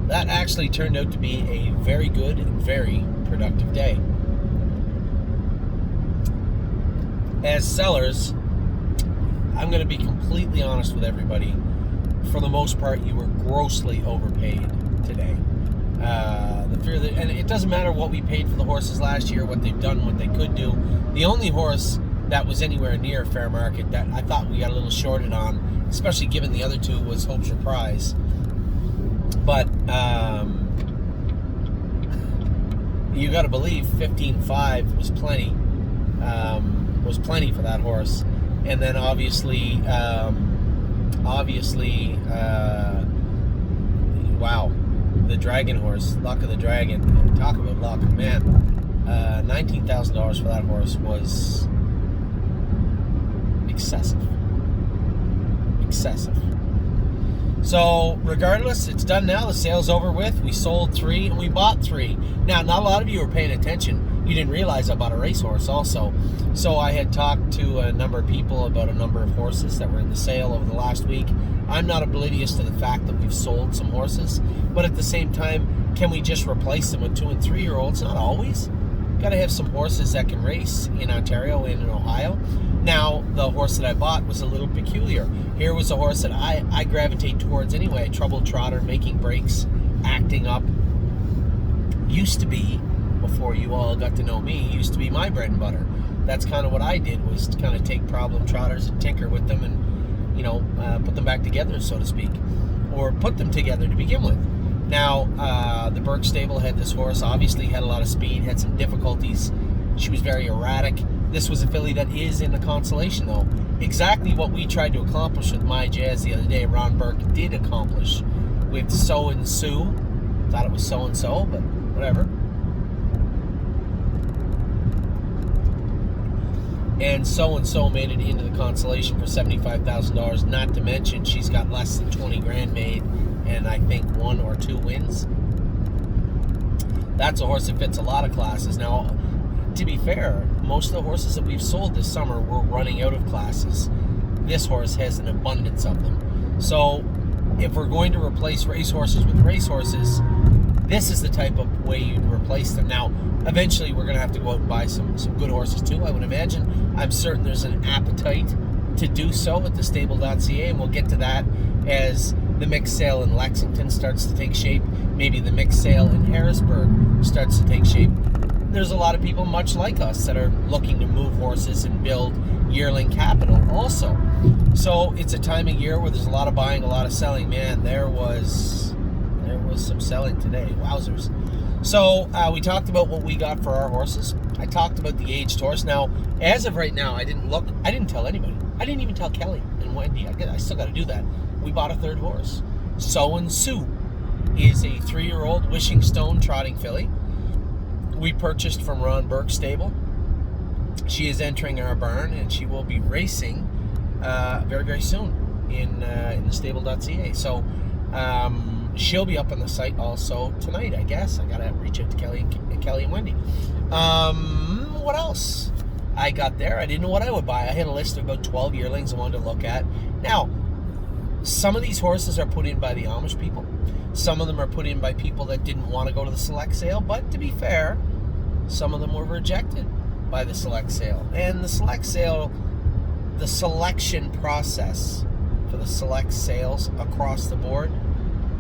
that actually turned out to be a very good and very productive day. As sellers, I'm going to be completely honest with everybody. For the most part, you were grossly overpaid today. The fear that, and it doesn't matter what we paid for the horses last year, what they've done, what they could do. The only horse that was anywhere near fair market that I thought we got a little shorted on, especially given the other two, was Hope's Reprise. But you got to believe 15.5 was plenty. Was plenty for that horse. And then obviously, wow, the Dragon horse, Luck of the Dragon. Talk about luck, man. $19,000 for that horse was excessive. So regardless, it's done now. The sale's over with. We sold 3 and we bought 3. Now, not a lot of you were paying attention. You didn't realize I bought a racehorse also. So I had talked to a number of people about a number of horses that were in the sale over the last week. I'm not oblivious to the fact that we've sold some horses, but at the same time, can we just replace them with 2 and 3 year olds? Not always. Got to have some horses that can race in Ontario and in Ohio. Now, the horse that I bought was a little peculiar. Here was a horse that I gravitate towards anyway. Trouble trotter, making breaks, acting up. Used to be, before you all got to know me, used to be my bread and butter. That's kind of what I did, was to kind of take problem trotters and tinker with them and, put them back together, so to speak. Or put them together to begin with. Now, the Burke stable had this horse, obviously had a lot of speed, had some difficulties. She was very erratic. This was a filly that is in the consolation, though. Exactly what we tried to accomplish with My Jazz the other day, Ron Burke did accomplish with So and Sue. Thought it was So and So, but whatever. And So made it into the consolation for $75,000. Not to mention, she's got less than 20 grand made, and I think 1 or 2 wins. That's a horse that fits a lot of classes. Now, to be fair, most of the horses that we've sold this summer were running out of classes. This horse has an abundance of them. So, if we're going to replace racehorses with racehorses, this is the type of way you'd replace them. Now, eventually we're going to have to go out and buy some good horses too, I would imagine. I'm certain there's an appetite to do so at thestable.ca, and we'll get to that as the mixed sale in Lexington starts to take shape. Maybe the mixed sale in Harrisburg starts to take shape. There's a lot of people much like us that are looking to move horses and build yearling capital also. So it's a time of year where there's a lot of buying, a lot of selling. Man, there was some selling today. Wowzers. So we talked about what we got for our horses. I talked about the aged horse. Now, as of right now, I didn't tell anybody. I didn't even tell Kelly and Wendy. I still got to do that. We bought a 3rd horse. So and Sue is a 3-year-old Wishing Stone trotting filly. We purchased from Ron Burke's stable. She is entering our barn, and she will be racing very, very soon in the stable.ca. So she'll be up on the site also tonight, I guess. I gotta reach out to Kelly and Wendy. What else I got there? I didn't know what I would buy. I had a list of about 12 yearlings I wanted to look at. Now, some of these horses are put in by the Amish people. Some of them are put in by people that didn't want to go to the select sale, but to be fair, some of them were rejected by the select sale. And the select sale, the selection process for the select sales across the board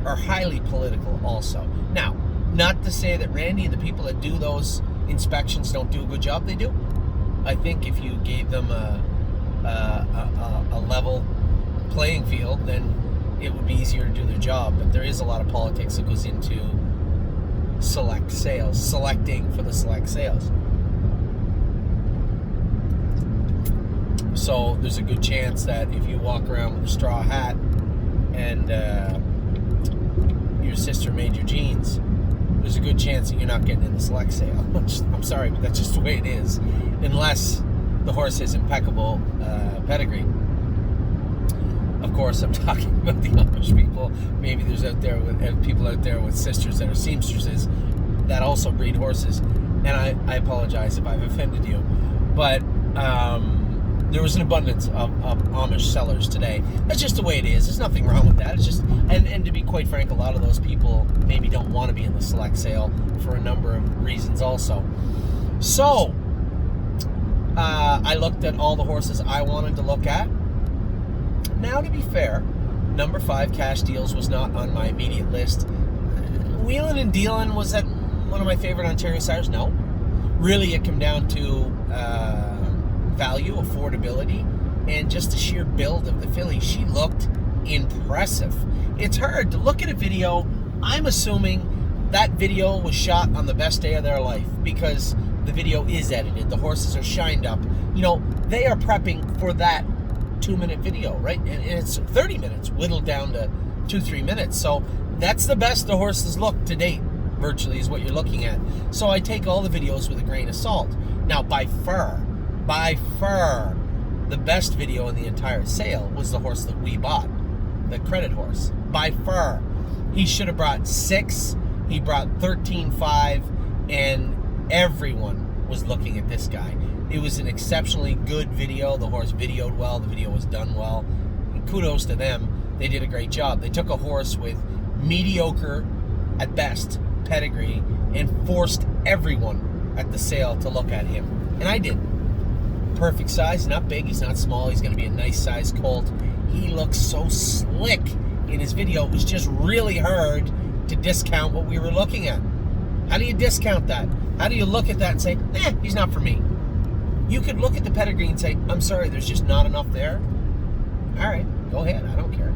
are highly political also. Now, not to say that Randy and the people that do those inspections don't do a good job. They do. I think if you gave them a level playing field, then it would be easier to do their job. But there is a lot of politics that goes into select sales, selecting for the select sales. So there's a good chance that if you walk around with a straw hat and your sister made your jeans, there's a good chance that you're not getting in the select sale. I'm sorry, but that's just the way it is. Unless the horse has impeccable pedigree. Of course, I'm talking about the Amish people. Maybe there's people out there with sisters that are seamstresses that also breed horses. And I apologize if I've offended you. But there was an abundance of Amish sellers today. That's just the way it is. There's nothing wrong with that. It's just, and to be quite frank, a lot of those people maybe don't want to be in the select sale for a number of reasons also. So, I looked at all the horses I wanted to look at. Now, to be fair, number 5, Cash Deals, was not on my immediate list. Wheelin' and Dealin', was that one of my favorite Ontario sires? No. Really, it came down to value, affordability, and just the sheer build of the filly. She looked impressive. It's hard to look at a video. I'm assuming that video was shot on the best day of their life because the video is edited. The horses are shined up. You know, they are prepping for that 2-minute video, right? And it's 30 minutes whittled down to 2-3 minutes. So that's the best the horses look to date, virtually, is what you're looking at. So I take all the videos with a grain of salt. Now, by far, the best video in the entire sale was the horse that we bought, the Credit Horse. By far. He should have brought 6. He brought 13.5, and everyone was looking at this guy. It was an exceptionally good video. The horse videoed well. The video was done well. And kudos to them. They did a great job. They took a horse with mediocre, at best, pedigree, and forced everyone at the sale to look at him. And I did. Perfect size. Not big. He's not small. He's going to be a nice size colt. He looks so slick in his video. It was just really hard to discount what we were looking at. How do you discount that? How do you look at that and say, he's not for me? You could look at the pedigree and say, I'm sorry, there's just not enough there. All right, go ahead. I don't care.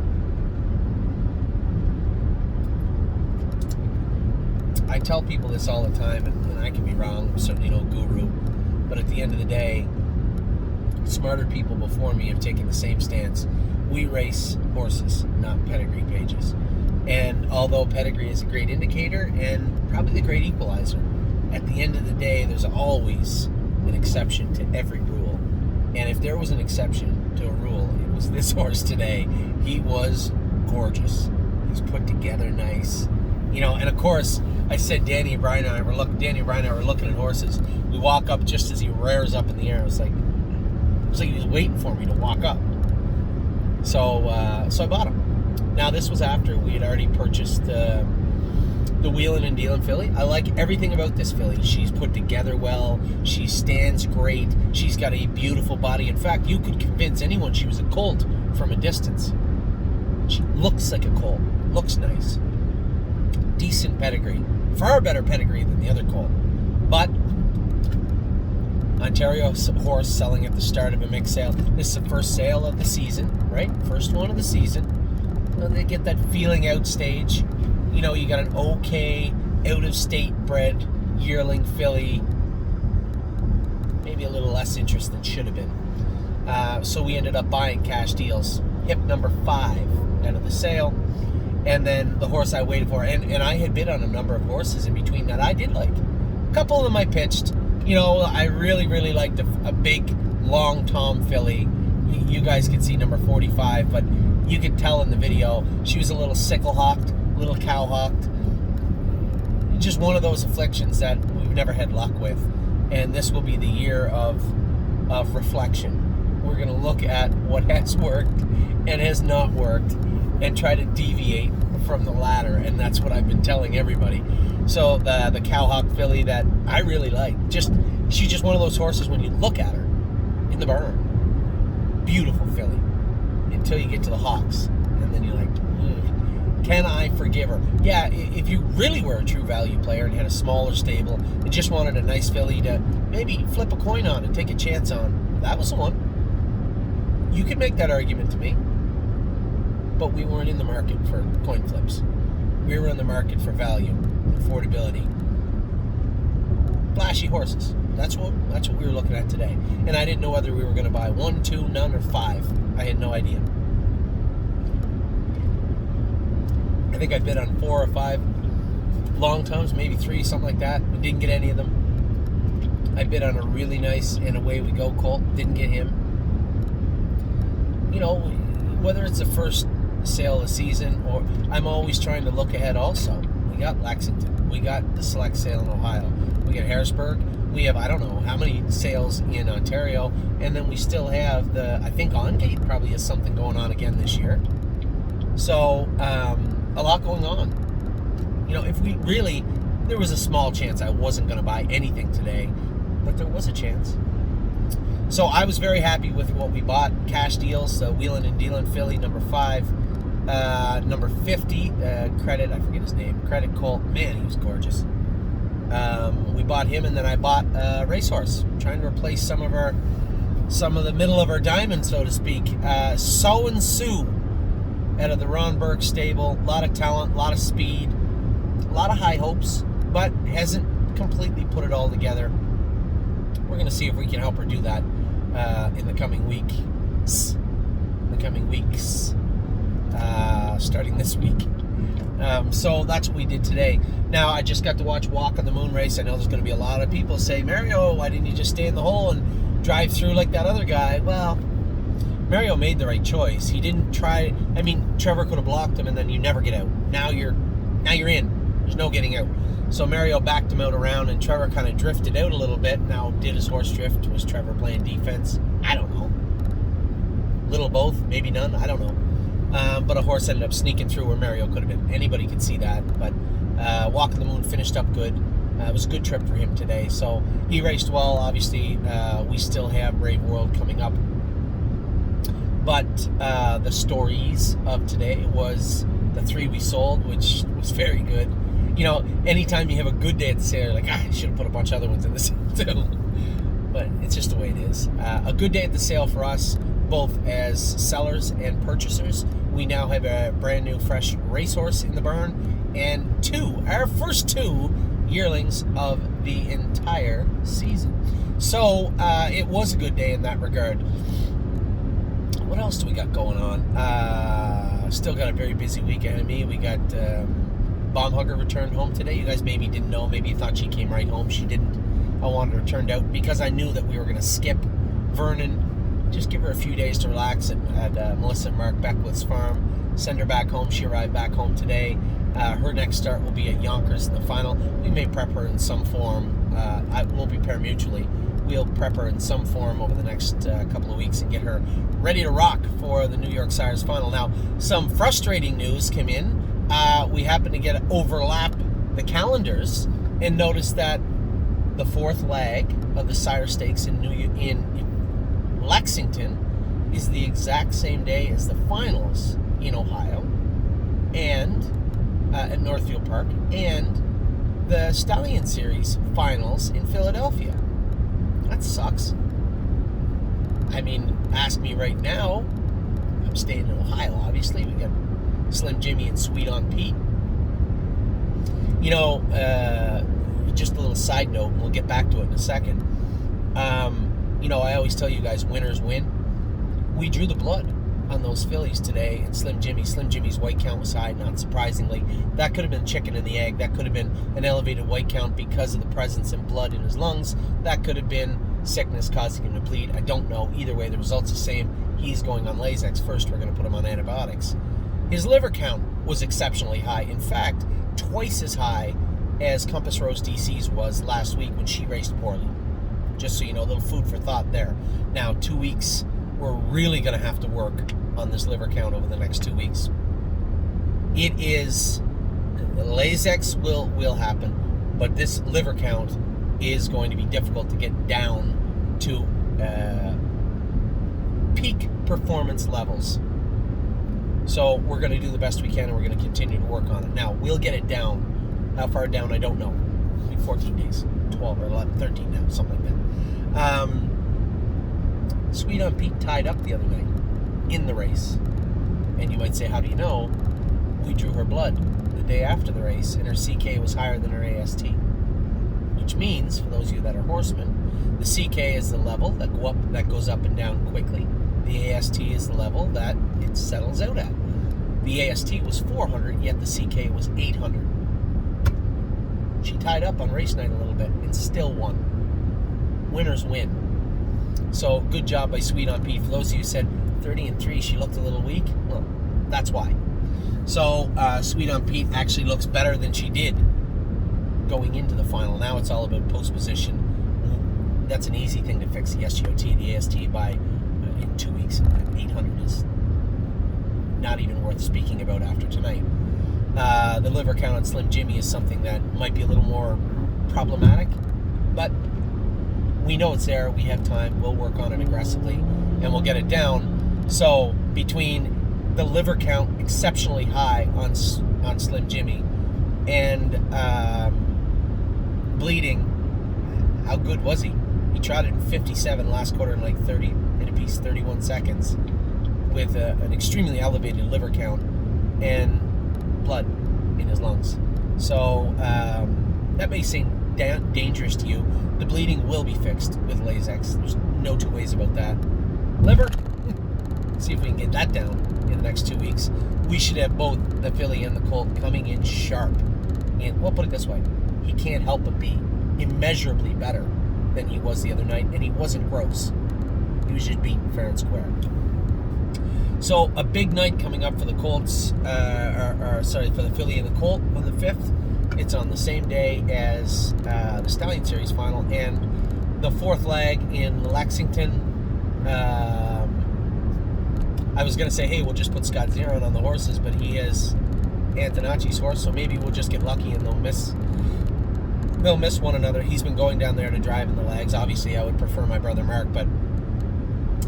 I tell people this all the time, and I can be wrong. I'm certainly no guru. But at the end of the day, smarter people before me have taken the same stance. We race horses, not pedigree pages. And although pedigree is a great indicator and probably the great equalizer, at the end of the day, there's always an exception to every rule. And if there was an exception to a rule, it was this horse today. He was gorgeous. He's put together nice. You know, and of course, I said Danny and Brian and I were looking at horses. We walk up just as he rears up in the air. It was like he was waiting for me to walk up. So I bought him. Now, this was after we had already purchased the Wheelin' and Dealin' filly. I like everything about this filly. She's put together well. She stands great. She's got a beautiful body. In fact, you could convince anyone she was a colt from a distance. She looks like a colt. Looks nice. Decent pedigree. Far better pedigree than the other colt. But Ontario horse selling at the start of a mixed sale. This is the first sale of the season, right? First one of the season. They get that feeling out stage. You know, you got an okay, out-of-state bred yearling filly. Maybe a little less interest than should have been. So we ended up buying Cash Deals. Hip number 5 out of the sale. And then the horse I waited for. And I had bid on a number of horses in between that I did like. A couple of them I pitched. You know, I really, really liked a big, long Tom filly. You guys can see number 45, but you could tell in the video she was a little sickle-hawked, a little cow-hawked. Just one of those afflictions that we've never had luck with. And this will be the year of reflection. We're going to look at what has worked and has not worked and try to deviate from the latter. And that's what I've been telling everybody. So the cow-hawk filly that I really like, she's just one of those horses when you look at her in the barn. Beautiful filly. Until you get to the hawks. And then you're like, can I forgive her? Yeah, if you really were a true value player and had a smaller stable and just wanted a nice filly to maybe flip a coin on and take a chance on, that was the one. You could make that argument to me. But we weren't in the market for coin flips. We were in the market for value, affordability. Flashy horses. That's what we were looking at today. And I didn't know whether we were going to buy 1, 2, none, or 5. I had no idea. I think I bid on 4 or 5 long toms, maybe 3, something like that. I didn't get any of them. I bid on a really nice and away we go colt. Didn't get him. You know, whether it's the first sale of the season or I'm always trying to look ahead also. We got Lexington. We got the select sale in Ohio. We got Harrisburg. We have, I don't know how many sales in Ontario, and then we still have I think On Gate probably has something going on again this year. So, a lot going on. If we really, there was a small chance I wasn't going to buy anything today, but there was a chance. So I was very happy with what we bought. Cash deals, Wheelin' and Dealin' Philly, number 5. Number 50, Credit, I forget his name, Credit Colt. Man, he was gorgeous. We bought him, and then I bought a racehorse, trying to replace some of the middle of our diamond, so to speak. So and Sue, out of the Ron Burke stable. A lot of talent, a lot of speed, a lot of high hopes, but hasn't completely put it all together. We're going to see if we can help her do that in the coming weeks. Starting this week. So that's what we did today. Now, I just got to watch Walk on the Moon race. I know there's going to be a lot of people say, Mario, why didn't you just stay in the hole and drive through like that other guy? Well, Mario made the right choice. He didn't try. I mean, Trevor could have blocked him, and then you never get out. Now you're in. There's no getting out. So Mario backed him out around, and Trevor kind of drifted out a little bit. Now, did his horse drift? Was Trevor playing defense? I don't know. Little both, maybe none. I don't know. But a horse ended up sneaking through where Mario could have been. Anybody could see that. But Walk on the Moon finished up good. It was a good trip for him today. So he raced well. Obviously, we still have Brave World coming up. But the stories of today was the 3 we sold, which was very good. Anytime you have a good day at the sale, you're like, I should have put a bunch of other ones in the sale too. But it's just the way it is. A good day at the sale for us, both as sellers and purchasers. We now have a brand new, fresh racehorse in the barn, and our first 2 yearlings of the entire season. So it was a good day in that regard. What else do we got going on? Still got a very busy week ahead of me. We got Bomb Hugger returned home today. You guys maybe didn't know. Maybe you thought she came right home. She didn't. I wanted her turned out because I knew that we were going to skip Vernon. Just give her a few days to relax at Melissa and Mark Beckwith's farm. Send her back home. She arrived back home today. Her next start will be at Yonkers in the final. We may prep her in some form. We'll prepare mutually. We'll prep her in some form over the next couple of weeks and get her ready to rock for the New York Sires final. Now, some frustrating news came in. We happened to overlap the calendars and notice that the 4th leg of the Sire Stakes in Lexington is the exact same day as the finals in Ohio and at Northfield Park, and the Stallion Series finals in Philadelphia. That sucks. I mean, ask me right now. I'm staying in Ohio, obviously. We got Slim Jimmy and Sweet on Pete. Just a little side note, and we'll get back to it in a second. I always tell you guys, winners win. We drew the blood on those fillies today, and Slim Jimmy's white count was high, not surprisingly. That could have been chicken and the egg. That could have been an elevated white count because of the presence of blood in his lungs. That could have been sickness causing him to bleed. I don't know. Either way, the result's the same. He's going on Lasix first. We're going to put him on antibiotics. His liver count was exceptionally high. In fact, twice as high as Compass Rose DC's was last week when she raced poorly. Just so you know, a little food for thought there. Now, 2 weeks, we're really going to have to work on this liver count over the next 2 weeks. It is, Lasix will happen, but this liver count is going to be difficult to get down to peak performance levels. So we're going to do the best we can, and we're going to continue to work on it. Now, we'll get it down. How far down, I don't know. Maybe 14 days, 12 or 11, 13 now, something like that. Sweet on Pete tied up the other night in the race. And you might say, how do you know? We drew her blood the day after the race, and her CK was higher than her AST. Which means, for those of you that are horsemen, the CK is the level that goes up and down quickly. The AST is the level that it settles out at. The AST was 400, yet the CK was 800. She tied up on race night a little bit and still won. Winners win. So, good job by Sweet on Pete. For those of you who said 30-3, she looked a little weak, well, that's why. So, Sweet on Pete actually looks better than she did going into the final. Now it's all about post position that's an easy thing to fix, the SGOT, the AST by in 2 weeks. 800 is not even worth speaking about after tonight. The liver count on Slim Jimmy is something that might be a little more problematic, but we know it's there. We have time. We'll work on it aggressively, and we'll get it down. So between the liver count exceptionally high on Slim Jimmy and bleeding, how good was he? He trotted in 57 last quarter in like 30 in a piece, 31 seconds, with an extremely elevated liver count and blood in his lungs. So that may seem dangerous to you. The bleeding will be fixed with Lasix. There's no two ways about that. Liver, see if we can get that down in the next 2 weeks. We should have both the filly and the colt coming in sharp. And we'll put it this way, he can't help but be immeasurably better than he was the other night, and he wasn't gross. He was just beaten fair and square. So a big night coming up for the Colts, for the filly and the colt on the 5th. It's on the same day as the Stallion Series final and the 4th leg in Lexington. I was going to say, hey, we'll just put Scott Zeron on the horses, but he is Antonacci's horse, so maybe we'll just get lucky and they'll miss one another. He's been going down there to drive in the legs. Obviously, I would prefer my brother Mark, but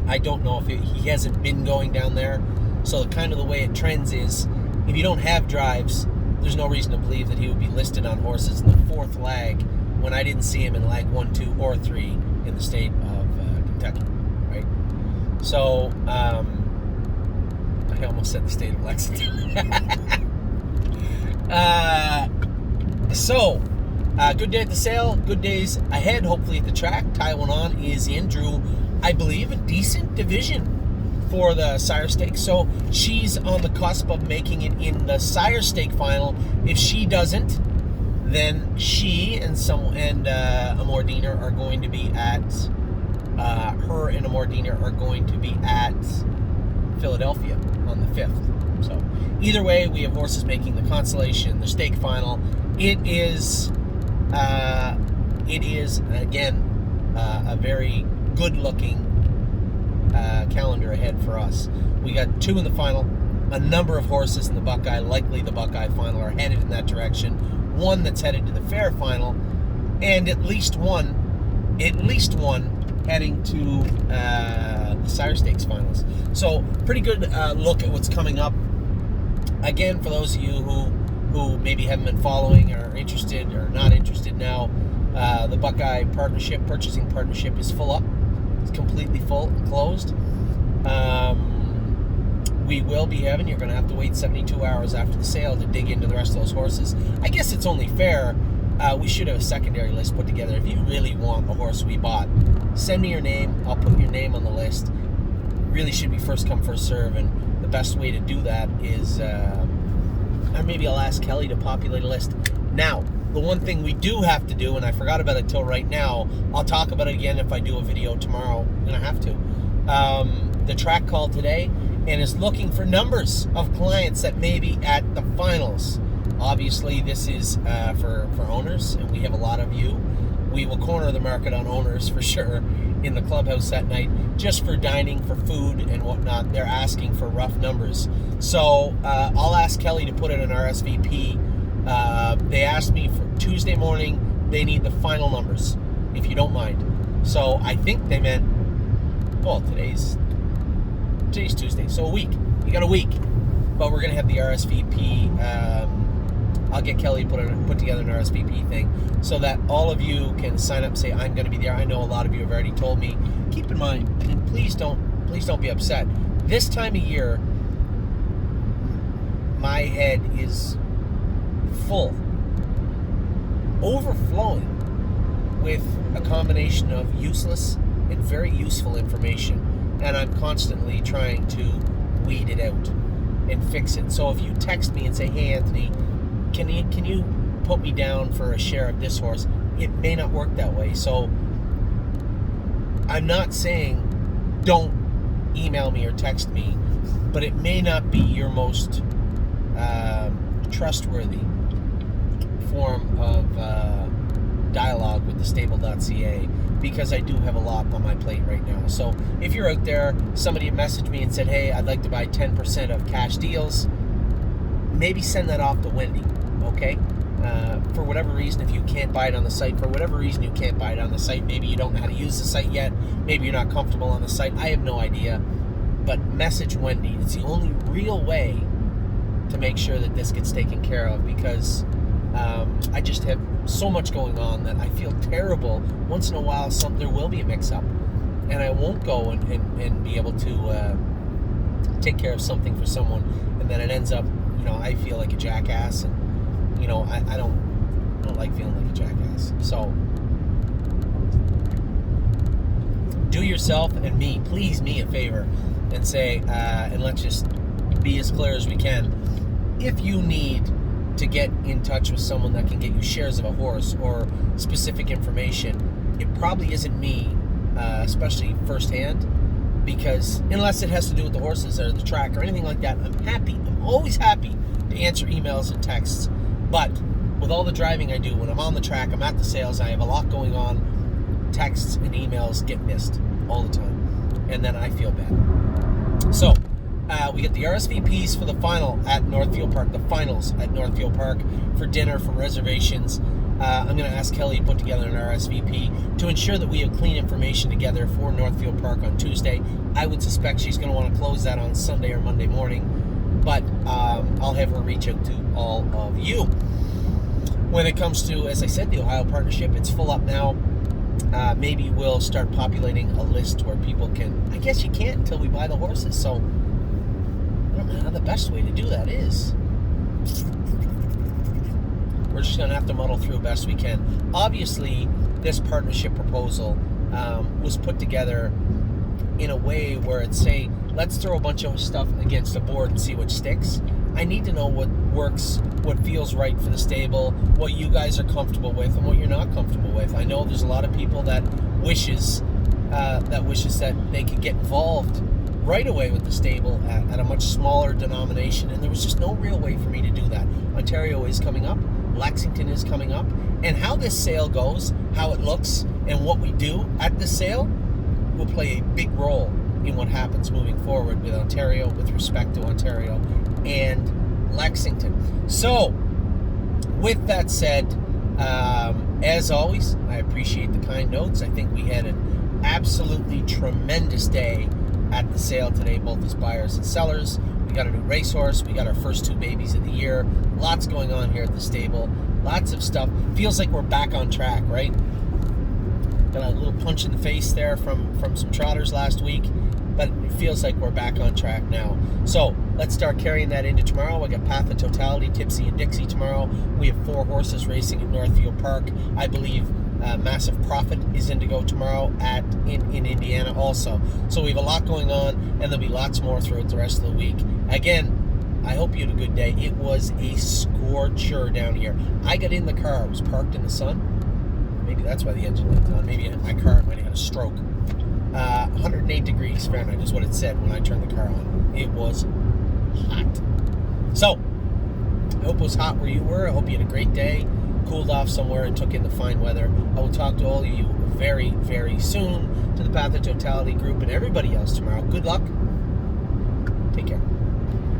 I don't know if he hasn't been going down there. So kind of the way it trends is, if you don't have drives, there's no reason to believe that he would be listed on horses in the 4th leg when I didn't see him in leg 1, 2, or 3 in the state of Kentucky, right? So, I almost said the state of Lexington. Good day at the sale, good days ahead, hopefully at the track. Taiwan On is in, drew, I believe, a decent division for the Sire Stakes, so she's on the cusp of making it in the Sire Stake final. If she doesn't, then she and Amor Diener are going to be at Philadelphia on the 5th. So either way, we have horses making the Constellation, the Stake final. It is again a very good-looking calendar ahead for us. We got 2 in the final. A number of horses in the Buckeye, likely the Buckeye final, are headed in that direction. 1 that's headed to the Fair final, and at least one heading to the Sire Stakes finals. So pretty good look at what's coming up. Again, for those of you who maybe haven't been following or interested or not interested now, the Buckeye purchasing partnership is full up. It's completely full and closed. We will be having, you're going to have to wait 72 hours after the sale to dig into the rest of those horses. I guess it's only fair. We should have a secondary list put together. If you really want a horse we bought, send me your name. I'll put your name on the list. Really should be first come, first serve, and the best way to do that is, or maybe I'll ask Kelly to populate a list. Now, the one thing we do have to do, and I forgot about it till right now, I'll talk about it again if I do a video tomorrow. I'm going to have to. The track called today and is looking for numbers of clients that may be at the finals. Obviously, this is for owners, and we have a lot of you. We will corner the market on owners for sure in the clubhouse that night, just for dining, for food and whatnot. They're asking for rough numbers. So I'll ask Kelly to put in an RSVP. They asked me for Tuesday morning. They need the final numbers, if you don't mind. So I think they meant, well, today's Tuesday, so a week. You got a week. But we're going to have the RSVP. I'll get Kelly to put together an RSVP thing so that all of you can sign up and say, I'm going to be there. I know a lot of you have already told me. Keep in mind, and please don't be upset. This time of year, my head is full, overflowing with a combination of useless and very useful information, and I'm constantly trying to weed it out and fix it. So if you text me and say, hey Anthony, can you put me down for a share of this horse, it may not work that way. So I'm not saying don't email me or text me, but it may not be your most trustworthy form of dialogue with thestable.ca, because I do have a lot on my plate right now. So if you're out there, somebody messaged me and said, hey, I'd like to buy 10% of cash deals, maybe send that off to Wendy, okay? For whatever reason, if you can't buy it on the site, for whatever reason you can't buy it on the site, maybe you don't know how to use the site yet, maybe you're not comfortable on the site, I have no idea, but message Wendy. It's the only real way to make sure that this gets taken care of, because I just have so much going on that I feel terrible. Once in a while, there will be a mix-up, and I won't go and be able to take care of something for someone, and then it ends up, I feel like a jackass, and I don't like feeling like a jackass. So do yourself and me, please me a favor, and say, and let's just be as clear as we can. If you need to get in touch with someone that can get you shares of a horse or specific information, it probably isn't me, especially firsthand, because unless it has to do with the horses or the track or anything like that, I'm always happy to answer emails and texts. But with all the driving I do, when I'm on the track, I'm at the sales, I have a lot going on, texts and emails get missed all the time, and then I feel bad. So we get the RSVPs for the final at Northfield Park, the finals at Northfield Park, for dinner, for reservations. I'm going to ask Kelly to put together an RSVP to ensure that we have clean information together for Northfield Park on Tuesday. I would suspect she's going to want to close that on Sunday or Monday morning, but I'll have her reach out to all of you. When it comes to, as I said, the Ohio Partnership, it's full up now. Maybe we'll start populating a list where people can, I guess you can't until we buy the horses, so I don't know how the best way to do that is. We're just going to have to muddle through best we can. Obviously, this partnership proposal was put together in a way where it's saying, let's throw a bunch of stuff against the board and see what sticks. I need to know what works, what feels right for the stable, what you guys are comfortable with, and what you're not comfortable with. I know there's a lot of people that wishes that they could get involved right away with the stable at a much smaller denomination, and there was just no real way for me to do that. Ontario is coming up, Lexington is coming up, and how this sale goes, how it looks, and what we do at this sale will play a big role in what happens moving forward with Ontario, with respect to Ontario and Lexington. So, with that said, as always, I appreciate the kind notes. I think we had an absolutely tremendous day at the sale today, both as buyers and sellers. We got a new racehorse. We got our first 2 babies of the year. Lots going on here at the stable. Lots of stuff. Feels like we're back on track, right? Got a little punch in the face there from some trotters last week, but it feels like we're back on track now. So let's start carrying that into tomorrow. We got Path of Totality, Tipsy and Dixie tomorrow. We have 4 horses racing at Northfield Park. I believe Massive Profit is in to go tomorrow in Indiana also. So we have a lot going on, and there'll be lots more throughout the rest of the week. Again, I hope you had a good day. It was a scorcher down here. I got in the car. It was parked in the sun. Maybe that's why the engine light's on. Maybe my car might have had a stroke. 108 degrees Fahrenheit is what it said when I turned the car on. It was hot. So, I hope it was hot where you were. I hope you had a great day, cooled off somewhere, and took in the fine weather. I will talk to all of you very, very soon, to the Path of Totality group and everybody else tomorrow. Good luck. Take care.